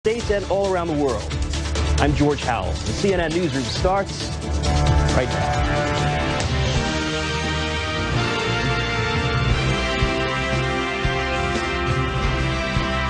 States and all around the world. I'm George Howell. The CNN Newsroom starts right now.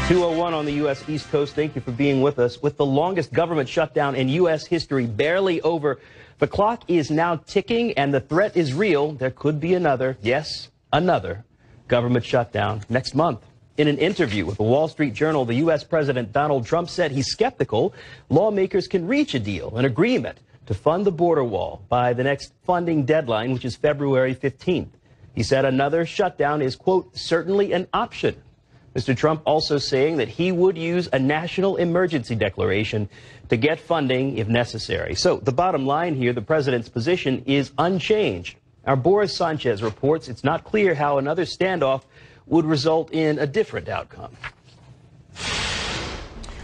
2:01 on the U.S. East Coast. Thank you for being with us. With the longest government shutdown in U.S. history barely over, the clock is now ticking and the threat is real. There could be another, yes, another government shutdown next month. In an interview with the Wall Street Journal, the U.S. President Donald Trump said he's skeptical lawmakers can reach a deal, an agreement to fund the border wall by the next funding deadline, which is February 15th. He said another shutdown is, quote, certainly an option. Mr. Trump also saying that he would use a national emergency declaration to get funding if necessary. So the bottom line here, the president's position is unchanged. Our Boris Sanchez reports it's not clear how another standoff would result in a different outcome.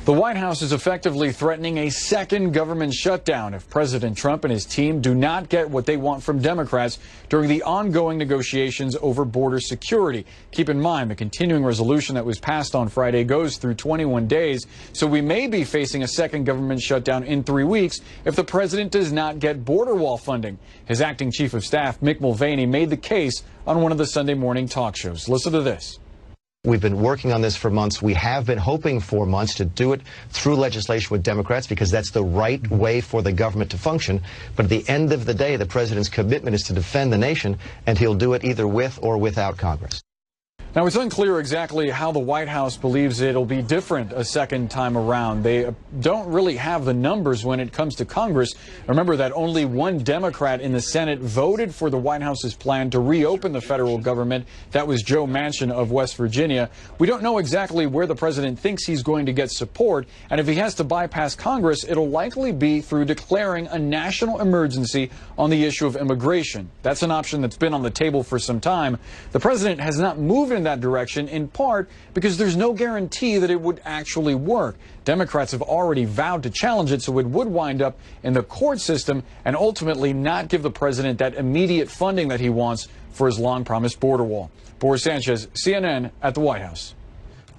The White House is effectively threatening a second government shutdown if President Trump and his team do not get what they want from Democrats during the ongoing negotiations over border security. Keep in mind, the continuing resolution that was passed on Friday goes through 21 days, so we may be facing a second government shutdown in 3 weeks if the president does not get border wall funding. His acting chief of staff, Mick Mulvaney, made the case on one of the Sunday morning talk shows. Listen to this. We've been working on this for months. We have been hoping for months to do it through legislation with Democrats because that's the right way for the government to function. But at the end of the day, the president's commitment is to defend the nation, and he'll do it either with or without Congress. Now, it's unclear exactly how the White House believes it'll be different a second time around. They don't really have the numbers when it comes to Congress. Remember that only one Democrat in the Senate voted for the White House's plan to reopen the federal government. That was Joe Manchin of West Virginia. We don't know exactly where the president thinks he's going to get support. And if he has to bypass Congress, it'll likely be through declaring a national emergency on the issue of immigration. That's an option that's been on the table for some time. The president has not moved in that direction, in part because there's no guarantee that it would actually work. Democrats have already vowed to challenge it, so it would wind up in the court system and ultimately not give the president that immediate funding that he wants for his long-promised border wall. Boris Sanchez, CNN at the White House.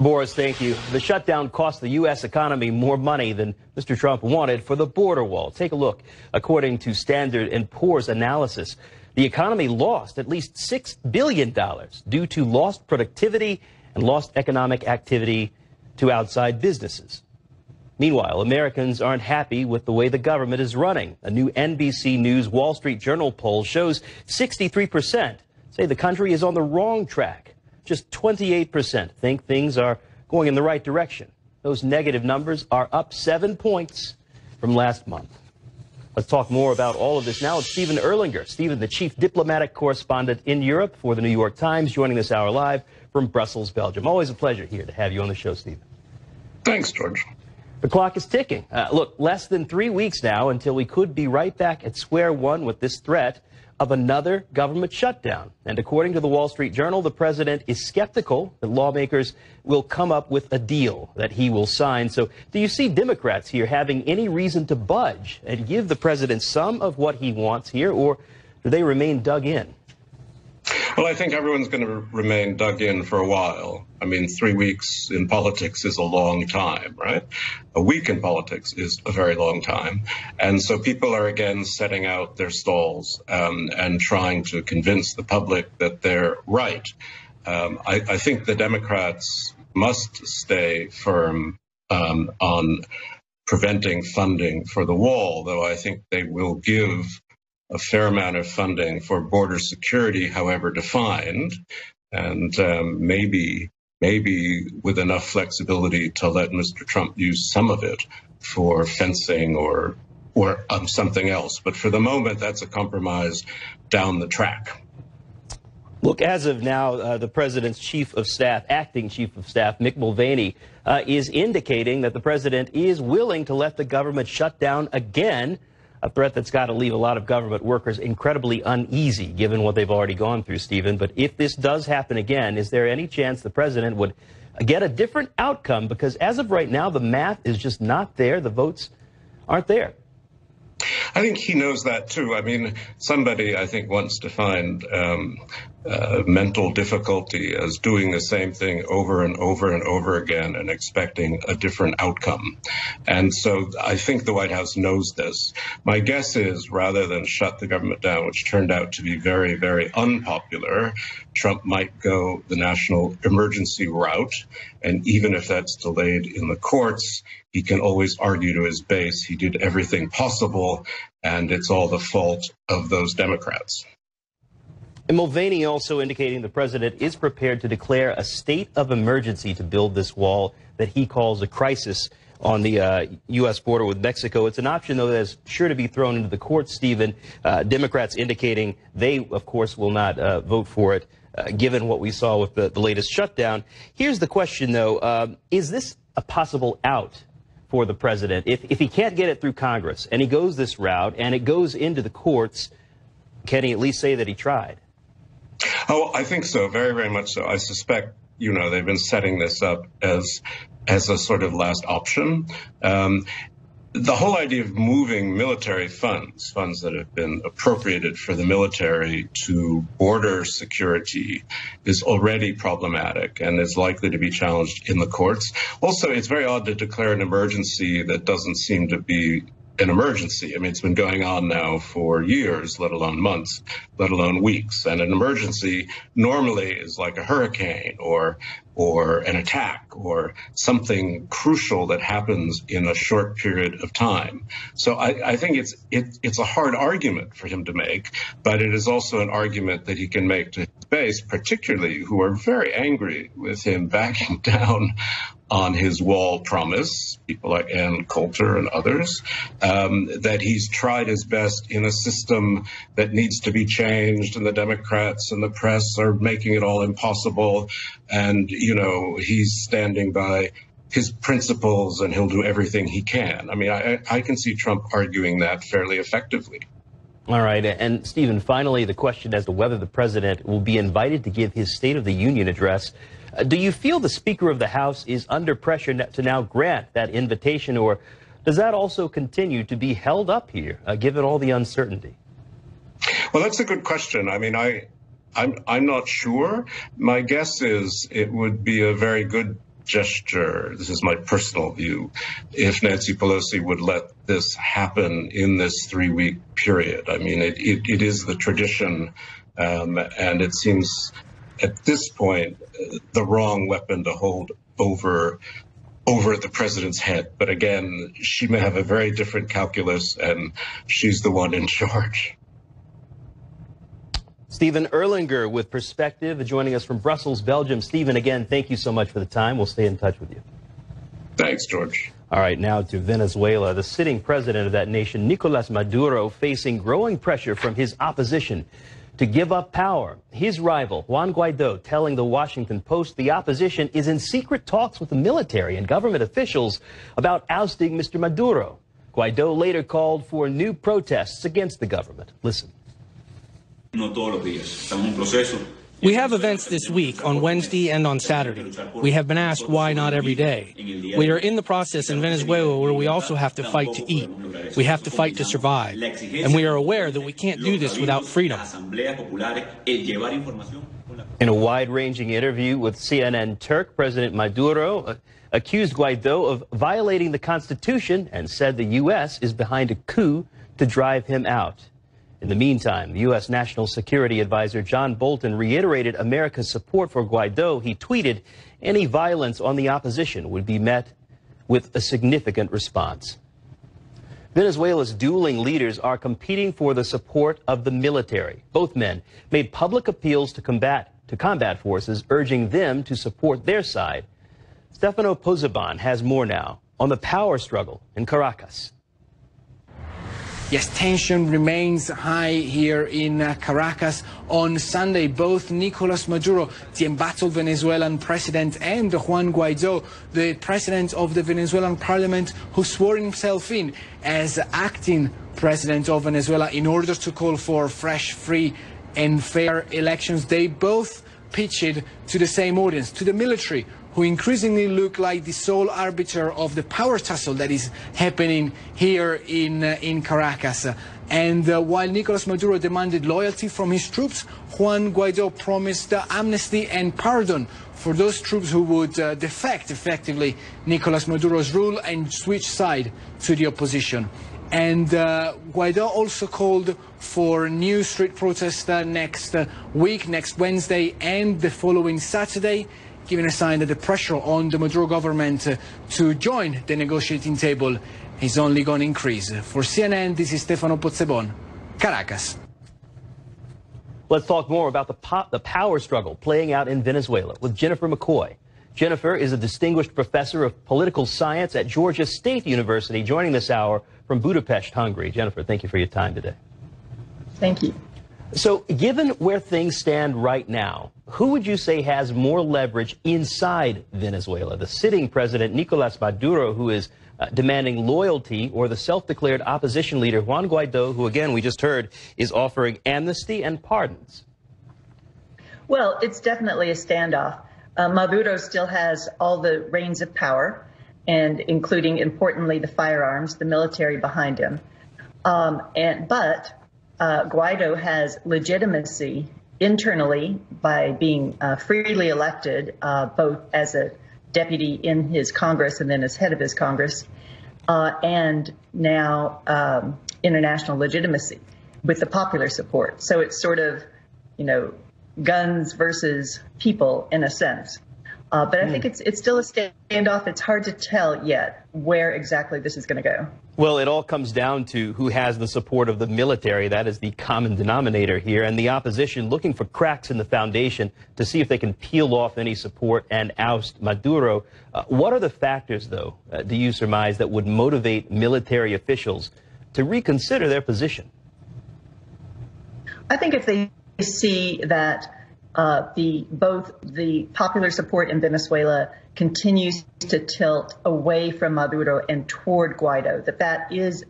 Boris, thank you. The shutdown cost the U.S. economy more money than Mr. Trump wanted for the border wall. Take a look. According to Standard & Poor's analysis, the economy lost at least $6 billion due to lost productivity and lost economic activity to outside businesses. Meanwhile, Americans aren't happy with the way the government is running. A new NBC News Wall Street Journal poll shows 63% say the country is on the wrong track. Just 28% think things are going in the right direction. Those negative numbers are up 7 points from last month. Let's talk more about all of this now with Stephen Erlinger. Stephen, the chief diplomatic correspondent in Europe for the New York Times, joining this hour live from Brussels, Belgium. Always a pleasure here to have you on the show, Stephen. Thanks, George. The clock is ticking. Look, less than 3 weeks now until we could be right back at square one with this threat of another government shutdown. And according to the Wall Street Journal, the president is skeptical that lawmakers will come up with a deal that he will sign. So do you see Democrats here having any reason to budge and give the president some of what he wants here, or do they remain dug in? Well, I think everyone's going to remain dug in for a while. I mean, 3 weeks in politics is a long time, right? A week in politics is a very long time. And so people are again setting out their stalls and trying to convince the public that they're right. I think the Democrats must stay firm on preventing funding for the wall, though I think they will give a fair amount of funding for border security, however defined, and maybe with enough flexibility to let Mr. Trump use some of it for fencing or something else. But for the moment, that's a compromise down the track. Look, as of now, the president's chief of staff, acting chief of staff, Mick Mulvaney, is indicating that the president is willing to let the government shut down again, a threat that's got to leave a lot of government workers incredibly uneasy, given what they've already gone through, Stephen. But if this does happen again, is there any chance the president would get a different outcome? Because as of right now, the math is just not there. The votes aren't there. I think he knows that, too. I mean, somebody, I think, once defined mental difficulty as doing the same thing over and over and over again and expecting a different outcome. And so I think the White House knows this. My guess is, rather than shut the government down, which turned out to be very, very unpopular, Trump might go the national emergency route. And even if that's delayed in the courts, he can always argue to his base he did everything possible, and it's all the fault of those Democrats. And Mulvaney also indicating the president is prepared to declare a state of emergency to build this wall that he calls a crisis on the U.S. border with Mexico. It's an option, though, that's sure to be thrown into the courts, Stephen. Democrats indicating they, of course, will not vote for it, given what we saw with the latest shutdown. Here's the question, though. Is this a possible out for the president? If he can't get it through Congress and he goes this route and it goes into the courts, can he at least say that he tried? Oh, I think so. Very, very much so. I suspect, they've been setting this up as a sort of last option. The whole idea of moving military funds that have been appropriated for the military to border security is already problematic and is likely to be challenged in the courts. Also, it's very odd to declare an emergency that doesn't seem to be an emergency. I mean, it's been going on now for years, let alone months, let alone weeks. And an emergency normally is like a hurricane or an attack or something crucial that happens in a short period of time. So I think it's a hard argument for him to make, but it is also an argument that he can make to his base, particularly who are very angry with him backing down on his wall promise, people like Ann Coulter and others, that he's tried his best in a system that needs to be changed, and the Democrats and the press are making it all impossible. And, he's standing by his principles and he'll do everything he can. I mean, I can see Trump arguing that fairly effectively. All right. And Stephen, finally, the question as to whether the president will be invited to give his State of the Union address. Do you feel the Speaker of the House is under pressure to now grant that invitation, or does that also continue to be held up here, given all the uncertainty? Well, that's a good question. I mean, I'm not sure. My guess is it would be a very good gesture, this is my personal view, if Nancy Pelosi would let this happen in this 3-week period. I mean, it is the tradition, and it seems at this point the wrong weapon to hold over the president's head. But again, she may have a very different calculus, and she's the one in charge. Stephen Erlinger with Perspective joining us from Brussels, Belgium. Stephen, again, thank you so much for the time. We'll stay in touch with you. Thanks, George. All right, now to Venezuela. The sitting president of that nation, Nicolas Maduro, facing growing pressure from his opposition to give up power. His rival, Juan Guaido, telling the Washington Post the opposition is in secret talks with the military and government officials about ousting Mr. Maduro. Guaido later called for new protests against the government. Listen. We have events this week, on Wednesday and on Saturday. We have been asked why not every day. We are in the process in Venezuela where we also have to fight to eat. We have to fight to survive. And we are aware that we can't do this without freedom. In a wide-ranging interview with CNN Turk, President Maduro accused Guaido of violating the Constitution and said the U.S. is behind a coup to drive him out. In the meantime, the U.S. National Security Advisor John Bolton reiterated America's support for Guaido. He tweeted, any violence on the opposition would be met with a significant response. Venezuela's dueling leaders are competing for the support of the military. Both men made public appeals to combat forces, urging them to support their side. Stefano Pozzebon has more now on the power struggle in Caracas. Yes, tension remains high here in Caracas. On Sunday, both Nicolas Maduro, the embattled Venezuelan president, and Juan Guaido, the president of the Venezuelan parliament, who swore himself in as acting president of Venezuela in order to call for fresh, free and fair elections. They both pitched to the same audience, to the military, who increasingly look like the sole arbiter of the power tussle that is happening here in Caracas. And while Nicolas Maduro demanded loyalty from his troops, Juan Guaido promised amnesty and pardon for those troops who would defect, effectively, Nicolas Maduro's rule and switch side to the opposition. And Guaido also called for new street protests next week, next Wednesday and the following Saturday, giving a sign that the pressure on the Maduro government to join the negotiating table is only going to increase. For CNN, this is Stefano Pozzebon, Caracas. Let's talk more about the power struggle playing out in Venezuela with Jennifer McCoy. Jennifer is a distinguished professor of political science at Georgia State University, joining this hour from Budapest, Hungary. Jennifer, thank you for your time today. Thank you. So, given where things stand right now, who would you say has more leverage inside Venezuela? The sitting president, Nicolas Maduro, who is demanding loyalty, or the self-declared opposition leader, Juan Guaido, who, again, we just heard, is offering amnesty and pardons? Well, it's definitely a standoff. Maduro still has all the reins of power, and including, importantly, the firearms, the military behind him. But Guaido has legitimacy internally by being freely elected, both as a deputy in his Congress and then as head of his Congress, and now international legitimacy with the popular support. So it's sort of, guns versus people in a sense. But I think it's still a standoff. It's hard to tell yet where exactly this is going to go. Well, it all comes down to who has the support of the military. That is the common denominator here. And the opposition looking for cracks in the foundation to see if they can peel off any support and oust Maduro. What are the factors, though, do you surmise, that would motivate military officials to reconsider their position? I think if they see that both the popular support in Venezuela continues to tilt away from Maduro and toward Guaido, that is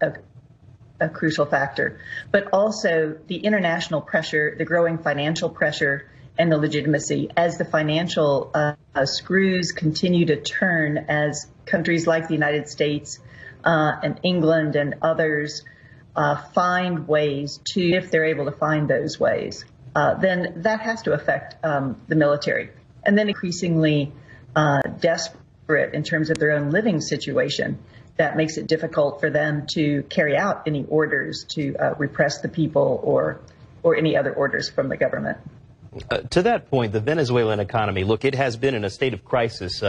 a crucial factor. But also the international pressure, the growing financial pressure, and the legitimacy as the financial screws continue to turn as countries like the United States and England and others find ways to, if they're able to find those ways, then that has to affect the military. And then increasingly desperate in terms of their own living situation, that makes it difficult for them to carry out any orders to repress the people or any other orders from the government. To that point, the Venezuelan economy, look, it has been in a state of crisis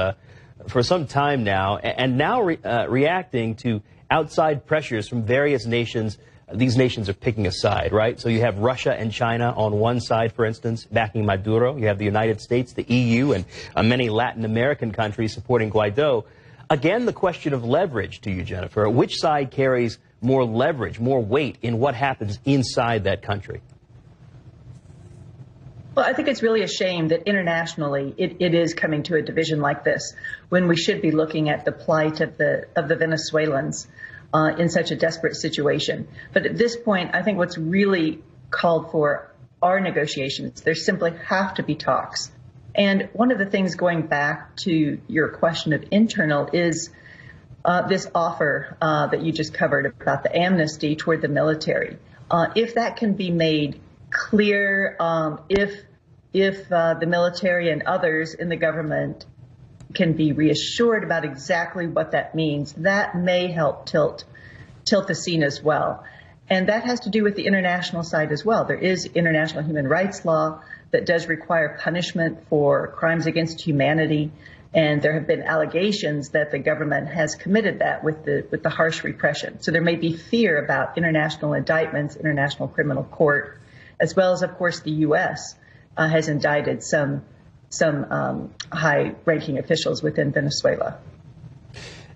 for some time now, and now reacting to outside pressures from various nations. These nations are picking a side, right? So you have Russia and China on one side, for instance, backing Maduro. You have the United States, the EU, and many Latin American countries supporting Guaido. Again, the question of leverage to you, Jennifer. Which side carries more leverage, more weight in what happens inside that country? Well, I think it's really a shame that internationally it is coming to a division like this when we should be looking at the plight of the Venezuelans in such a desperate situation. But at this point, I think what's really called for are negotiations. There simply have to be talks. And one of the things, going back to your question of internal, is this offer that you just covered about the amnesty toward the military. If that can be made clear, if the military and others in the government can be reassured about exactly what that means, that may help tilt the scene as well. And that has to do with the international side as well. There is international human rights law that does require punishment for crimes against humanity, and there have been allegations that the government has committed that with the harsh repression. So there may be fear about international indictments, International Criminal Court, as well as, of course, the U.S. Has indicted some high-ranking officials within Venezuela.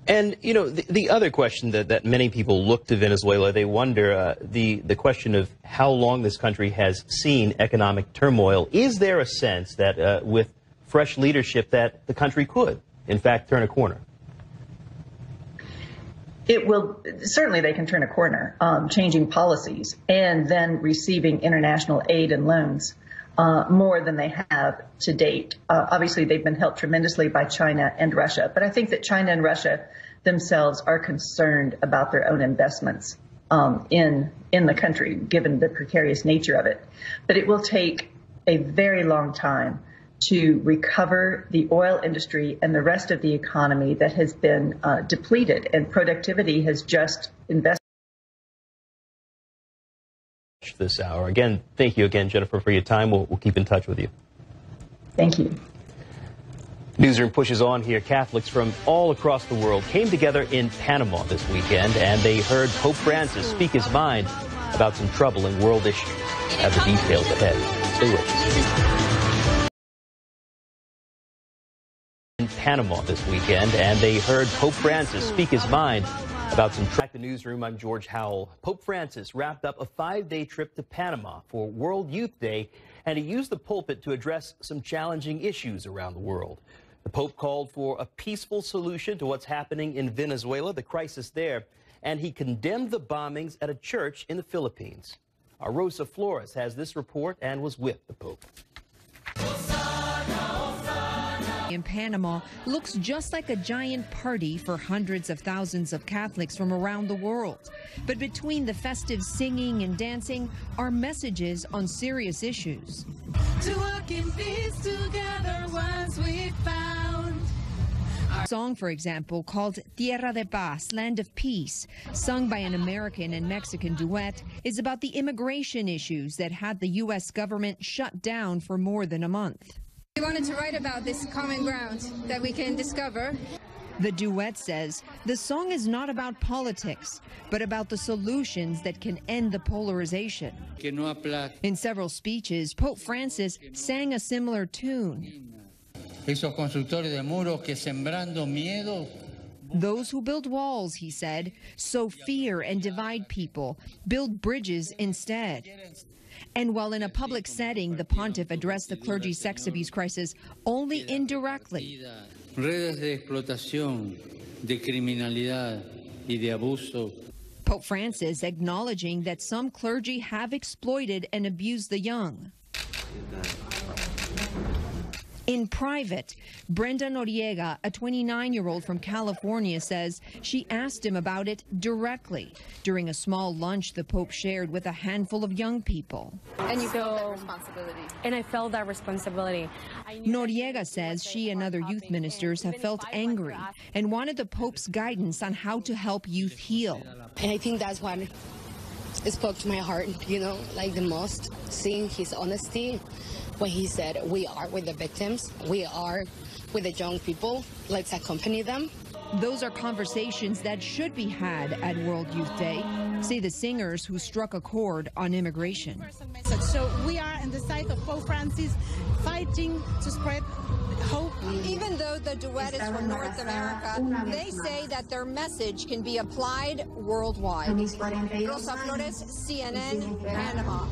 And, the other question that many people look to Venezuela, they wonder the question of how long this country has seen economic turmoil. Is there a sense that with fresh leadership that the country could, in fact, turn a corner? It will. Certainly they can turn a corner, changing policies and then receiving international aid and loans more than they have to date. Obviously, they've been helped tremendously by China and Russia, but I think that China and Russia themselves are concerned about their own investments in the country, given the precarious nature of it. But it will take a very long time to recover the oil industry and the rest of the economy that has been depleted, and productivity has just invested. This hour. Again, thank you again, Jennifer, for your time. We'll keep in touch with you. Thank you. Newsroom pushes on here. Catholics from all across the world came together in Panama this weekend, and they heard Pope Francis speak his mind about some troubling world issues. Have the details ahead. Stay with us. In Panama this weekend, and they heard Pope Francis speak his mind about some. Back to the newsroom, I'm George Howell. Pope Francis wrapped up a 5-day trip to Panama for World Youth Day, and he used the pulpit to address some challenging issues around the world. The Pope called for a peaceful solution to what's happening in Venezuela, the crisis there, and he condemned the bombings at a church in the Philippines. Our Rosa Flores has this report and was with the Pope. In Panama looks just like a giant party for hundreds of thousands of Catholics from around the world. But between the festive singing and dancing are messages on serious issues. To walk in peace together once we found. A song, for example, called Tierra de Paz, Land of Peace, sung by an American and Mexican duet, is about the immigration issues that had the U.S. government shut down for more than a month. We wanted to write about this common ground that we can discover. The duet says the song is not about politics, but about the solutions that can end the polarization. In several speeches, Pope Francis sang a similar tune. Those who build walls, he said, sow fear and divide people, build bridges instead. And while in a public setting, the pontiff addressed the clergy sex abuse crisis only indirectly. Pope Francis acknowledging that some clergy have exploited and abused the young. In private, Brenda Noriega, a 29-year-old from California, says she asked him about it directly during a small lunch the Pope shared with a handful of young people. And you felt that responsibility. And I felt that responsibility. Noriega says she and other youth ministers have felt angry and wanted the Pope's guidance on how to help youth heal. And I think that's what spoke to my heart, like the most, seeing his honesty. When he said, we are with the victims, we are with the young people, let's accompany them. Those are conversations that should be had at World Youth Day, say the singers who struck a chord on immigration. So we are on the side of Pope Francis, fighting to spread hope. Even though the duet is from North America, they say that their message can be applied worldwide. Rosa Flores, CNN, Panama.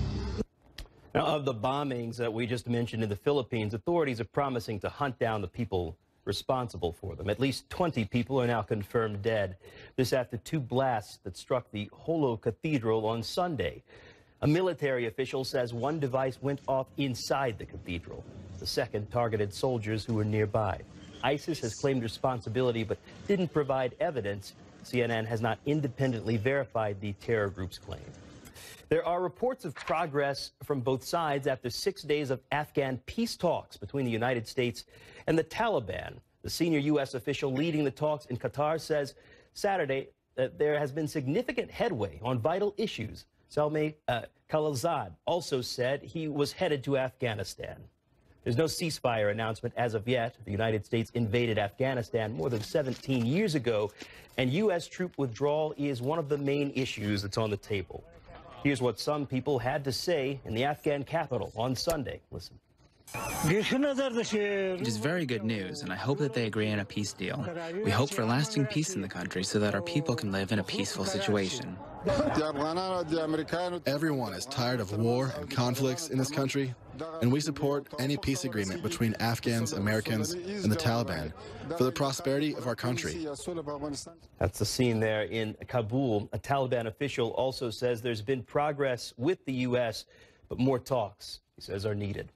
Now, of the bombings that we just mentioned in the Philippines, authorities are promising to hunt down the people responsible for them. At least 20 people are now confirmed dead. This after 2 blasts that struck the Jolo Cathedral on Sunday. A military official says one device went off inside the cathedral. The second targeted soldiers who were nearby. ISIS has claimed responsibility but didn't provide evidence. CNN has not independently verified the terror group's claim. There are reports of progress from both sides after 6 days of Afghan peace talks between the United States and the Taliban. The senior U.S. official leading the talks in Qatar says Saturday that there has been significant headway on vital issues. Salmeh Khalilzad also said he was headed to Afghanistan. There's no ceasefire announcement as of yet. The United States invaded Afghanistan more than 17 years ago, and U.S. troop withdrawal is one of the main issues that's on the table. Here's what some people had to say in the Afghan capital on Sunday. Listen. It is very good news, and I hope that they agree on a peace deal. We hope for lasting peace in the country so that our people can live in a peaceful situation. Everyone is tired of war and conflicts in this country, and we support any peace agreement between Afghans, Americans, and the Taliban for the prosperity of our country. That's the scene there in Kabul. A Taliban official also says there's been progress with the U.S., but more talks, he says, are needed.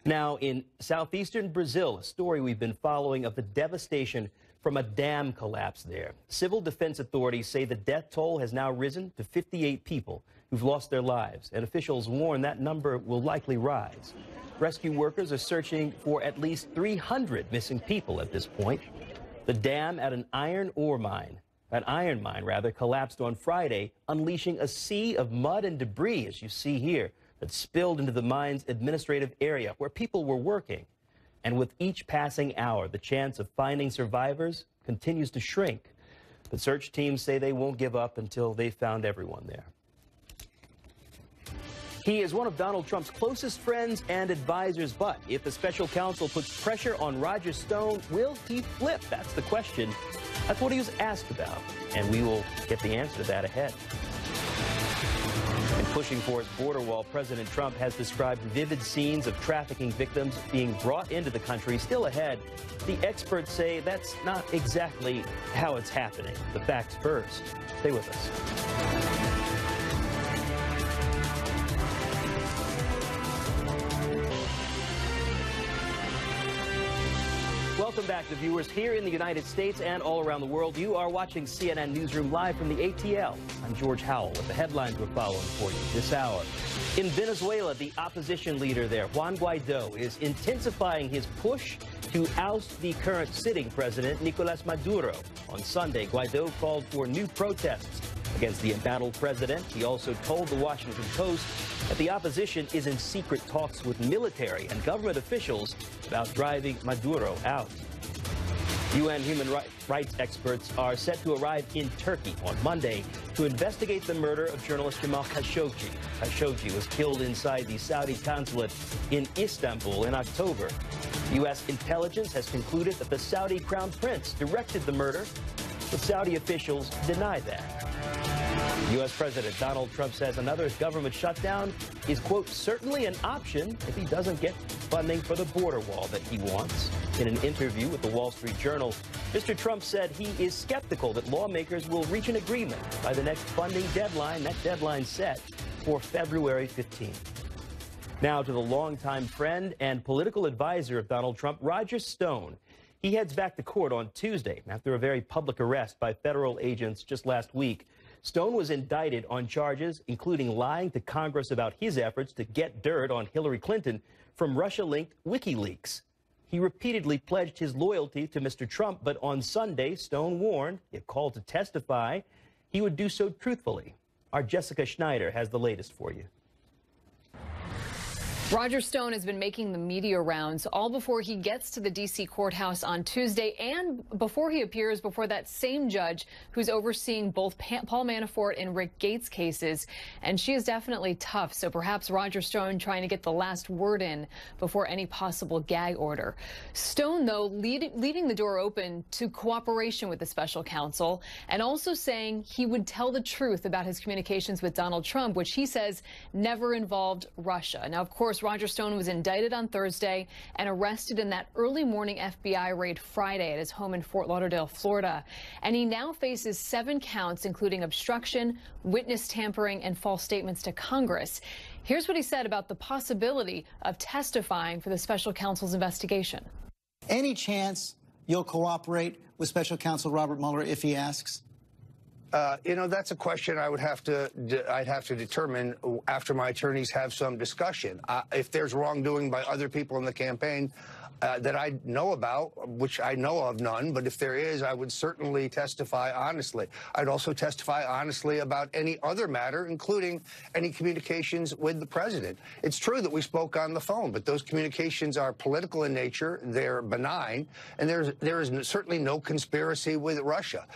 Now, in southeastern Brazil, a story we've been following of the devastation from a dam collapse there. Civil defense authorities say the death toll has now risen to 58 people who've lost their lives, and officials warn that number will likely rise. Rescue workers are searching for at least 300 missing people at this point. The dam at an iron mine, collapsed on Friday, unleashing a sea of mud and debris, as you see here, that spilled into the mine's administrative area where people were working. And with each passing hour, the chance of finding survivors continues to shrink. But search teams say they won't give up until they've found everyone there. He is one of Donald Trump's closest friends and advisors, but if the special counsel puts pressure on Roger Stone, will he flip? That's the question. That's what he was asked about, and we will get the answer to that ahead. In pushing for his border wall, President Trump has described vivid scenes of trafficking victims being brought into the country. Still ahead, the experts say that's not exactly how it's happening. The facts first. Stay with us. Welcome back to viewers here in the United States and all around the world. You are watching CNN Newsroom live from the ATL. I'm George Howell with the headlines we're following for you this hour. In Venezuela, the opposition leader there, Juan Guaido, is intensifying his push to oust the current sitting president, Nicolas Maduro. On Sunday, Guaido called for new protests against the embattled president. He also told the Washington Post that the opposition is in secret talks with military and government officials about driving Maduro out. UN human rights experts are set to arrive in Turkey on Monday to investigate the murder of journalist Jamal Khashoggi. Khashoggi was killed inside the Saudi consulate in Istanbul in October. U.S. intelligence has concluded that the Saudi crown prince directed the murder, but Saudi officials deny that. U.S. President Donald Trump says another government shutdown is, quote, certainly an option if he doesn't get funding for the border wall that he wants. In an interview with the Wall Street Journal, Mr. Trump said he is skeptical that lawmakers will reach an agreement by the next funding deadline, that deadline set for February 15th. Now to the longtime friend and political advisor of Donald Trump, Roger Stone. He heads back to court on Tuesday after a very public arrest by federal agents just last week. Stone was indicted on charges including lying to Congress about his efforts to get dirt on Hillary Clinton from Russia-linked WikiLeaks. He repeatedly pledged his loyalty to Mr. Trump, but on Sunday, Stone warned, if called to testify, he would do so truthfully. Our Jessica Schneider has the latest for you. Roger Stone has been making the media rounds all before he gets to the D.C. courthouse on Tuesday and before he appears before that same judge who's overseeing both Paul Manafort and Rick Gates cases. And she is definitely tough, so perhaps Roger Stone trying to get the last word in before any possible gag order. Stone, though, leaving the door open to cooperation with the special counsel and also saying he would tell the truth about his communications with Donald Trump, which he says never involved Russia. Now, of course, Roger Stone was indicted on Thursday and arrested in that early morning FBI raid Friday at his home in Fort Lauderdale, Florida. And he now faces 7 counts, including obstruction, witness tampering, and false statements to Congress. Here's what he said about the possibility of testifying for the special counsel's investigation. Any chance you'll cooperate with special counsel Robert Mueller if he asks? You know, that's a question I'd have to determine after my attorneys have some discussion. If there's wrongdoing by other people in the campaign that I know about, which I know of none, but if there is, I would certainly testify honestly. I'd also testify honestly about any other matter, including any communications with the president. It's true that we spoke on the phone, but those communications are political in nature, they're benign, and there is certainly no conspiracy with Russia.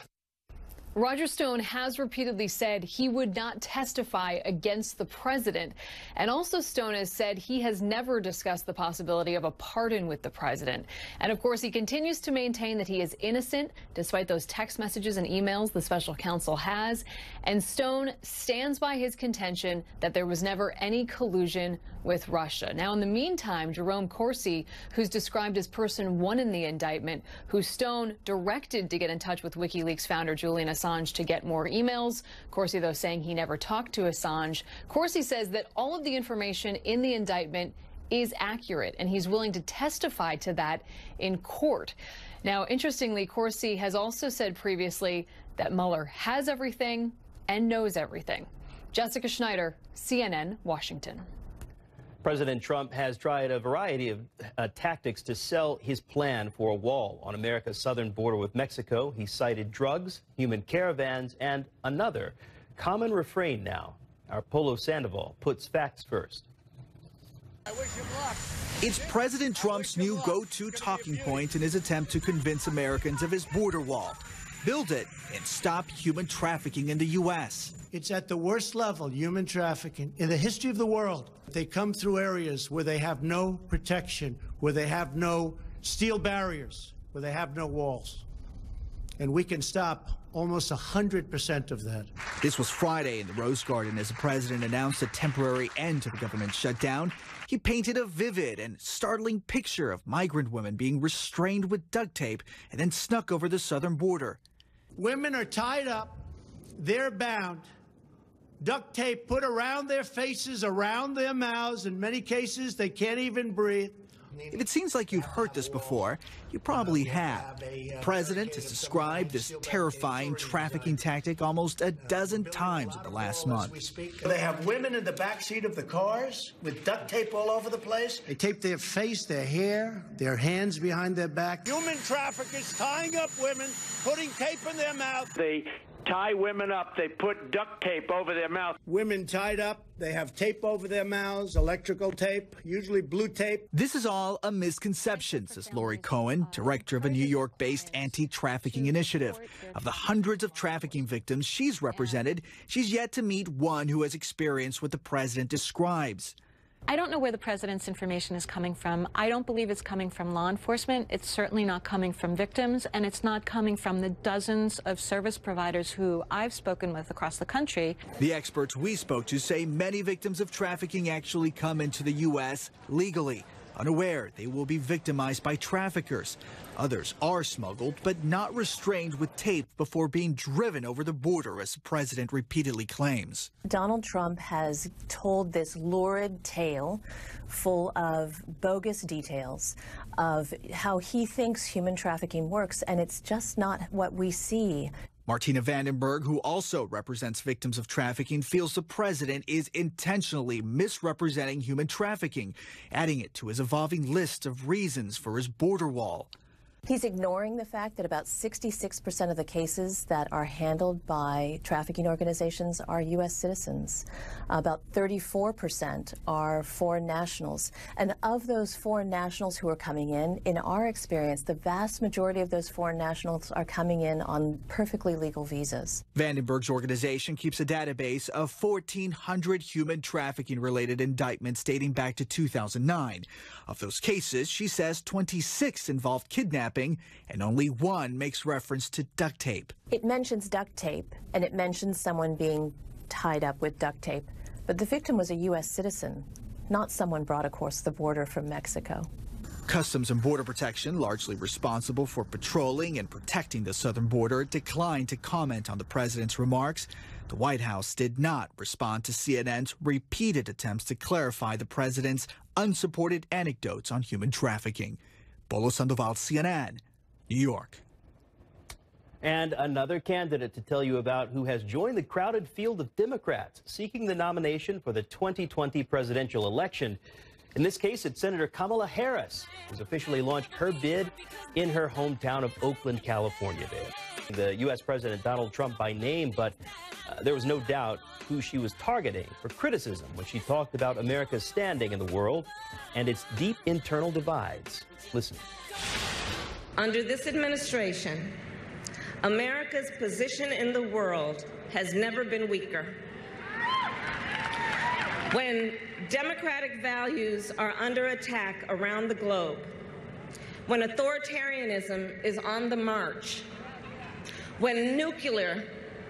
Roger Stone has repeatedly said he would not testify against the president. And also Stone has said he has never discussed the possibility of a pardon with the president. And of course, he continues to maintain that he is innocent, despite those text messages and emails the special counsel has. And Stone stands by his contention that there was never any collusion with Russia. Now, in the meantime, Jerome Corsi, who's described as person 1 in the indictment, who Stone directed to get in touch with WikiLeaks founder Julian Assange to get more emails. Corsi, though, saying he never talked to Assange. Corsi says that all of the information in the indictment is accurate, and he's willing to testify to that in court. Now, interestingly, Corsi has also said previously that Mueller has everything and knows everything. Jessica Schneider, CNN, Washington. President Trump has tried a variety of tactics to sell his plan for a wall on America's southern border with Mexico. He cited drugs, human caravans, and another common refrain now. Our Polo Sandoval puts facts first. It's President Trump's new go-to talking point in his attempt to convince Americans of his border wall. Build it and stop human trafficking in the U.S. It's at the worst level, human trafficking, in the history of the world. They come through areas where they have no protection, where they have no steel barriers, where they have no walls. And we can stop almost 100% of that. This was Friday in the Rose Garden as the president announced a temporary end to the government shutdown. He painted a vivid and startling picture of migrant women being restrained with duct tape and then snuck over the southern border. Women are tied up, they're bound, duct tape put around their faces, around their mouths. In many cases, they can't even breathe. If it seems like you've heard this before, you probably have. The president has described this terrifying trafficking tactic almost a dozen times in the last month. They have women in the backseat of the cars with duct tape all over the place. They tape their face, their hair, their hands behind their back. Human traffickers tying up women, putting tape in their mouth. They tie women up. They put duct tape over their mouth. Women tied up. They have tape over their mouths, electrical tape, usually blue tape. This is all a misconception, says Lori Cohen, director of a New York-based anti-trafficking initiative. Of the hundreds of trafficking victims she's represented, she's yet to meet one who has experienced what the president describes. I don't know where the president's information is coming from. I don't believe it's coming from law enforcement. It's certainly not coming from victims, and it's not coming from the dozens of service providers who I've spoken with across the country. The experts we spoke to say many victims of trafficking actually come into the U.S. legally, unaware they will be victimized by traffickers. Others are smuggled, but not restrained with tape before being driven over the border, as the president repeatedly claims. Donald Trump has told this lurid tale full of bogus details of how he thinks human trafficking works, and it's just not what we see. Martina Vandenberg, who also represents victims of trafficking, feels the president is intentionally misrepresenting human trafficking, adding it to his evolving list of reasons for his border wall. He's ignoring the fact that about 66% of the cases that are handled by trafficking organizations are U.S. citizens. About 34% are foreign nationals. And of those foreign nationals who are coming in our experience, the vast majority of those foreign nationals are coming in on perfectly legal visas. Vandenberg's organization keeps a database of 1,400 human trafficking-related indictments dating back to 2009. Of those cases, she says 26 involved kidnapping, and only one makes reference to duct tape. It mentions duct tape, and it mentions someone being tied up with duct tape, but the victim was a U.S. citizen, not someone brought across the border from Mexico. Customs and Border Protection, largely responsible for patrolling and protecting the southern border, declined to comment on the president's remarks. The White House did not respond to CNN's repeated attempts to clarify the president's unsupported anecdotes on human trafficking. Polo Sandoval, CNN, New York. And another candidate to tell you about who has joined the crowded field of Democrats seeking the nomination for the 2020 presidential election. In this case, it's Senator Kamala Harris, who's officially launched her bid in her hometown of Oakland, California. The U.S. President Donald Trump by name, but there was no doubt who she was targeting for criticism when she talked about America's standing in the world and its deep internal divides. Listen. Under this administration, America's position in the world has never been weaker. When democratic values are under attack around the globe, when authoritarianism is on the march, when nuclear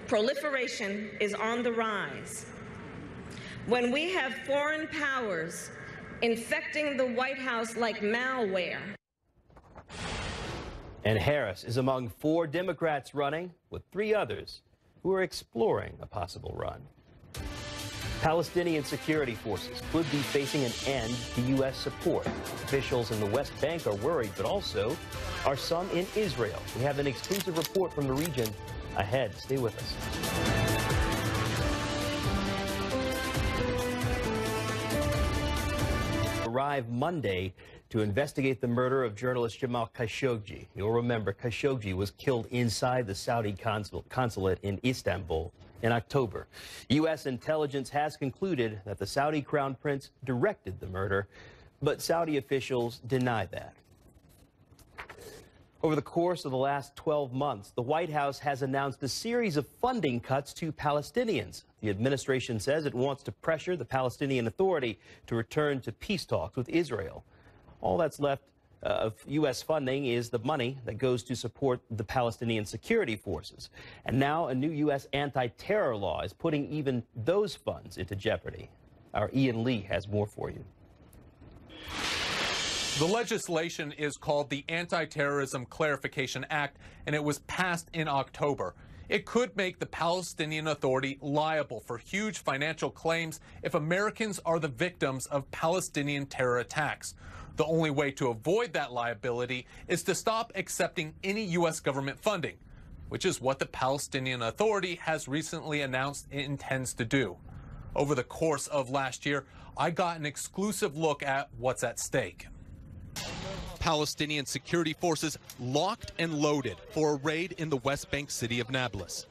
proliferation is on the rise, when we have foreign powers infecting the White House like malware. And Harris is among 4 Democrats running, with 3 others who are exploring a possible run. Palestinian security forces could be facing an end to U.S. support. Officials in the West Bank are worried, but also are some in Israel. We have an exclusive report from the region ahead. Stay with us. Arrived Monday to investigate the murder of journalist Jamal Khashoggi. You'll remember Khashoggi was killed inside the Saudi consulate in Istanbul in October. U.S. intelligence has concluded that the Saudi crown prince directed the murder, but Saudi officials deny that. Over the course of the last 12 months, the White House has announced a series of funding cuts to Palestinians. The administration says it wants to pressure the Palestinian Authority to return to peace talks with Israel. All that's left of U.S. funding is the money that goes to support the Palestinian security forces. And now a new U.S. anti-terror law is putting even those funds into jeopardy. Our Ian Lee has more for you. The legislation is called the Anti-Terrorism Clarification Act, and it was passed in October. It could make the Palestinian Authority liable for huge financial claims if Americans are the victims of Palestinian terror attacks. The only way to avoid that liability is to stop accepting any U.S. government funding, which is what the Palestinian Authority has recently announced it intends to do. Over the course of last year, I got an exclusive look at what's at stake. Palestinian security forces locked and loaded for a raid in the West Bank city of Nablus.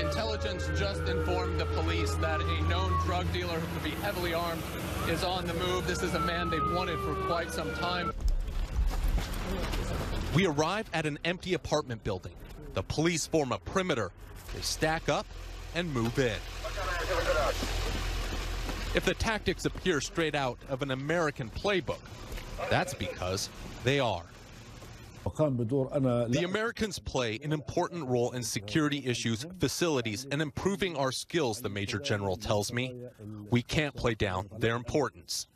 Intelligence just informed the police that a known drug dealer who could be heavily armed is on the move. This is a man they've wanted for quite some time. We arrive at an empty apartment building. The police form a perimeter. They stack up and move in. If the tactics appear straight out of an American playbook, that's because they are. The Americans play an important role in security issues, facilities, and improving our skills, the Major General tells me. We can't play down their importance.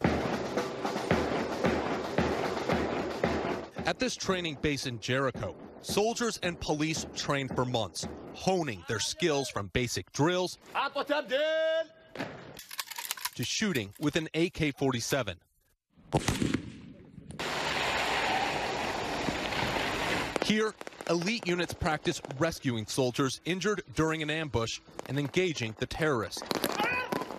At this training base in Jericho, soldiers and police train for months, honing their skills from basic drills to shooting with an AK-47. Here, elite units practice rescuing soldiers injured during an ambush and engaging the terrorists.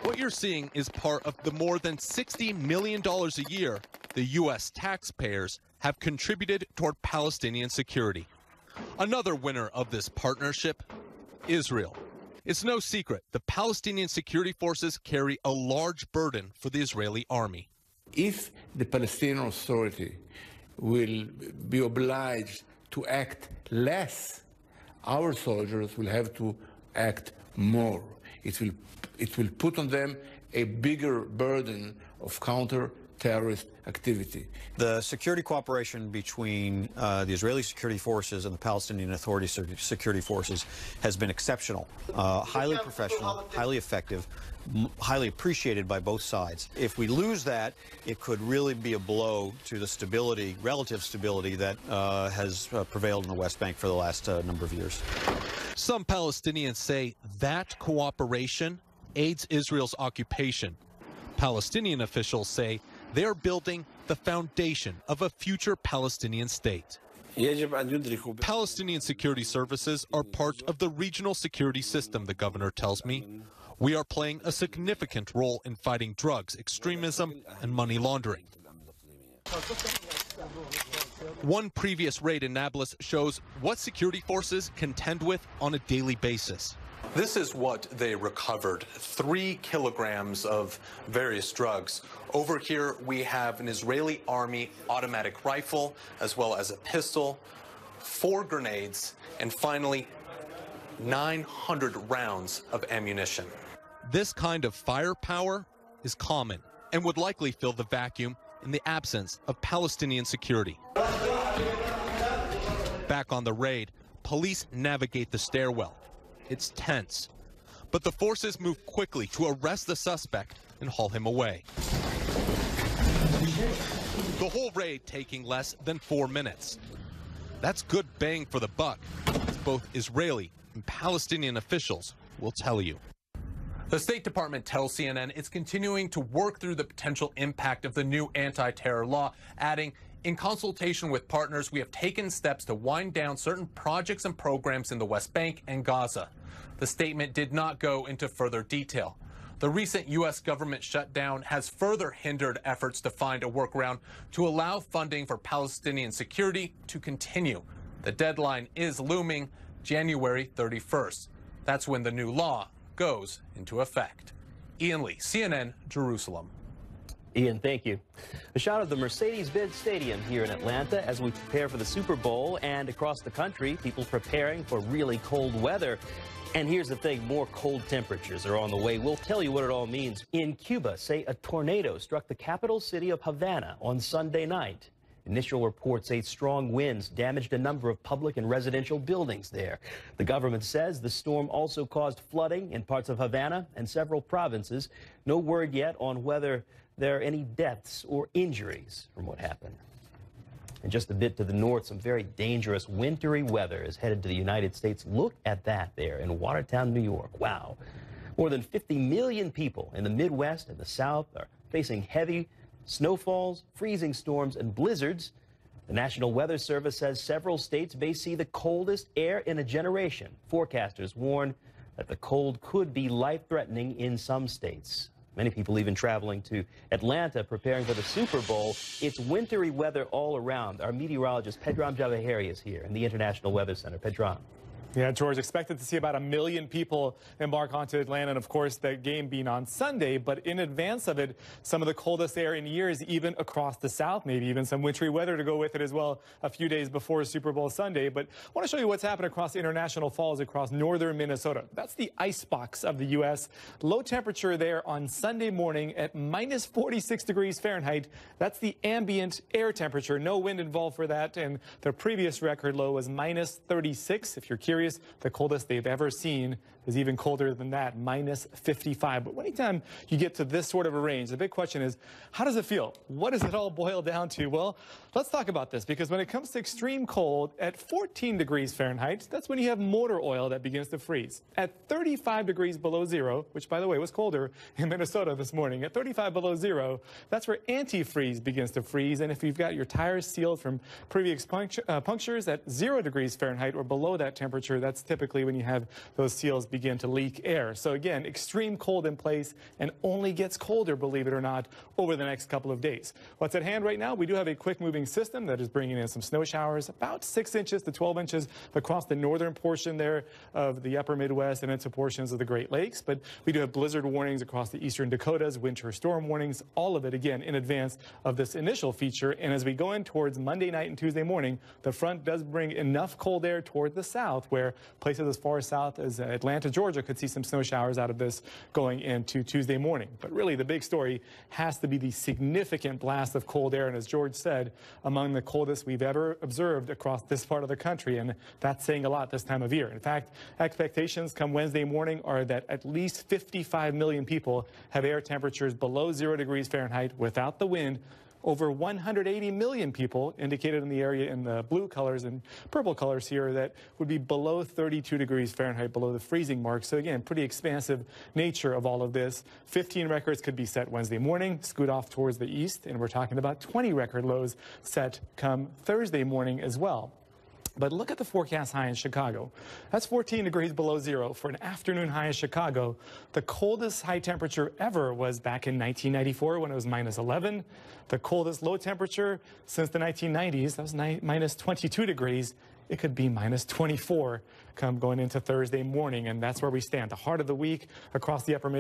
What you're seeing is part of the more than $60 million a year the U.S. taxpayers have contributed toward Palestinian security. Another winner of this partnership, Israel. It's no secret the Palestinian security forces carry a large burden for the Israeli army. If the Palestinian Authority will be obliged to act less, our soldiers will have to act more. It will put on them a bigger burden of counter-terrorist activity. The security cooperation between the Israeli security forces and the Palestinian Authority security forces has been exceptional, highly professional, highly effective, highly appreciated by both sides. If we lose that, it could really be a blow to the stability, relative stability that has prevailed in the West Bank for the last number of years. Some Palestinians say that cooperation aids Israel's occupation. Palestinian officials say they're building the foundation of a future Palestinian state. Palestinian security services are part of the regional security system, the governor tells me. We are playing a significant role in fighting drugs, extremism, and money laundering. One previous raid in Nablus shows what security forces contend with on a daily basis. This is what they recovered, 3 kilograms of various drugs. Over here, we have an Israeli army automatic rifle, as well as a pistol, 4 grenades, and finally, 900 rounds of ammunition. This kind of firepower is common and would likely fill the vacuum in the absence of Palestinian security. Back on the raid, police navigate the stairwell. It's tense, but the forces move quickly to arrest the suspect and haul him away. The whole raid taking less than 4 minutes. That's good bang for the buck, as both Israeli and Palestinian officials will tell you. The State Department tells CNN it's continuing to work through the potential impact of the new anti-terror law, adding, in consultation with partners, we have taken steps to wind down certain projects and programs in the West Bank and Gaza. The statement did not go into further detail. The recent U.S. government shutdown has further hindered efforts to find a workaround to allow funding for Palestinian security to continue. The deadline is looming, January 31st. That's when the new law goes into effect. Ian Lee, CNN, Jerusalem. Ian, thank you. A shot of the Mercedes-Benz Stadium here in Atlanta as we prepare for the Super Bowl, and across the country, people preparing for really cold weather. And here's the thing, more cold temperatures are on the way. We'll tell you what it all means. In Cuba, say a tornado struck the capital city of Havana on Sunday night. Initial reports say strong winds damaged a number of public and residential buildings there. The government says the storm also caused flooding in parts of Havana and several provinces. No word yet on whether there are any deaths or injuries from what happened. And just a bit to the north, some very dangerous wintry weather is headed to the United States. Look at that there in Watertown, New York. Wow. More than 50 million people in the Midwest and the South are facing heavy snowfalls, freezing storms, and blizzards. The National Weather Service says several states may see the coldest air in a generation. Forecasters warn that the cold could be life-threatening in some states. Many people even traveling to Atlanta preparing for the Super Bowl. It's wintry weather all around. Our meteorologist Pedram Javaheri is here in the International Weather Center. Pedram. Yeah, George, expected to see about 1 million people embark onto Atlanta, and of course the game being on Sunday, but in advance of it, some of the coldest air in years, even across the South, maybe even some wintry weather to go with it as well a few days before Super Bowl Sunday. But I want to show you what's happened across International Falls across northern Minnesota. That's the icebox of the U.S. Low temperature there on Sunday morning at minus 46 degrees Fahrenheit. That's the ambient air temperature. No wind involved for that, and the previous record low was minus 36. If you're curious, the coldest they've ever seen is even colder than that, minus 55. But anytime you get to this sort of a range, the big question is, how does it feel? What does it all boil down to? Well, let's talk about this, because when it comes to extreme cold at 14 degrees Fahrenheit, that's when you have motor oil that begins to freeze. At 35 degrees below zero, which by the way was colder in Minnesota this morning, at 35 below zero, that's where antifreeze begins to freeze. And if you've got your tires sealed from previous punctures at 0 degrees Fahrenheit or below that temperature, that's typically when you have those seals begin to leak air. So again, extreme cold in place, and only gets colder, believe it or not, over the next couple of days. What's at hand right now? We do have a quick moving system that is bringing in some snow showers, about 6 inches to 12 inches across the northern portion there of the upper Midwest and into portions of the Great Lakes. But we do have blizzard warnings across the eastern Dakotas, winter storm warnings, all of it again in advance of this initial feature. And as we go in towards Monday night and Tuesday morning, the front does bring enough cold air toward the south, where places as far south as Atlanta, Georgia could see some snow showers out of this going into Tuesday morning. But really the big story has to be the significant blast of cold air, and as George said, among the coldest we've ever observed across this part of the country, and that's saying a lot this time of year. In fact, expectations come Wednesday morning are that at least 55 million people have air temperatures below 0 degrees Fahrenheit without the wind. Over 180 million people indicated in the area in the blue colors and purple colors here that would be below 32 degrees Fahrenheit, below the freezing mark. So again, pretty expansive nature of all of this. 15 records could be set Wednesday morning, scoot off towards the east, and we're talking about 20 record lows set come Thursday morning as well. But look at the forecast high in Chicago. That's 14 degrees below zero for an afternoon high in Chicago. The coldest high temperature ever was back in 1994 when it was minus 11. The coldest low temperature since the 1990s, that was minus 22 degrees. It could be minus 24 come going into Thursday morning, and that's where we stand. The heart of the week across the upper Midwest.